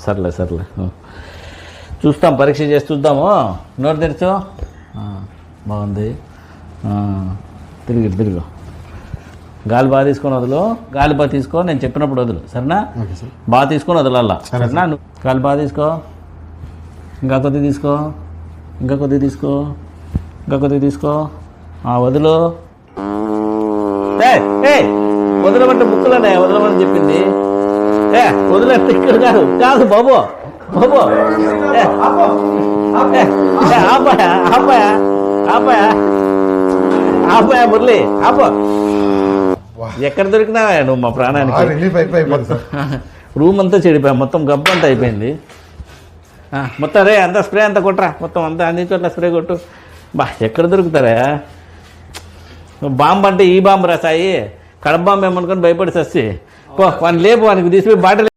సర్లే చూస్తాం, పరీక్ష చేసి చూద్దాము. నోరు తెరుచు. బాగుంది. తిరుగు. గాలి బాగా తీసుకొని వదులు. గాలి బాగా తీసుకో, నేను చెప్పినప్పుడు వదులు, సరేనా? బాగా తీసుకొని వదలల్లా, సరేనా? గాలి బాగా తీసుకో. ఇంకా కొద్దిగా తీసుకో. వదులు. వదలమంటే ముక్కులనే వదలమని చెప్పింది. వదిలేస్తే ఇక్కడ కాదు బాబు. ఆపాయా మురళి, ఆపో. ఎక్కడ దొరికినావా నువ్వు మా ప్రాణానికి? రూమ్ అంతా చెడిపోయా, మొత్తం గబ్బు అంతా అయిపోయింది మొత్తం. రే అంతా స్ప్రే అంతా కొట్టరా, మొత్తం అంతా అన్ని చోట్ల స్ప్రే కొట్టు. ఎక్కడ దొరుకుతారా బాంబు? అంటే ఈ బాంబు రా సాయి, కడప బాంబు ఏమనుకొని భయపడి సచ్చి పో. వాడిని లేపు, వానికి తీసిపోయి బాటిల్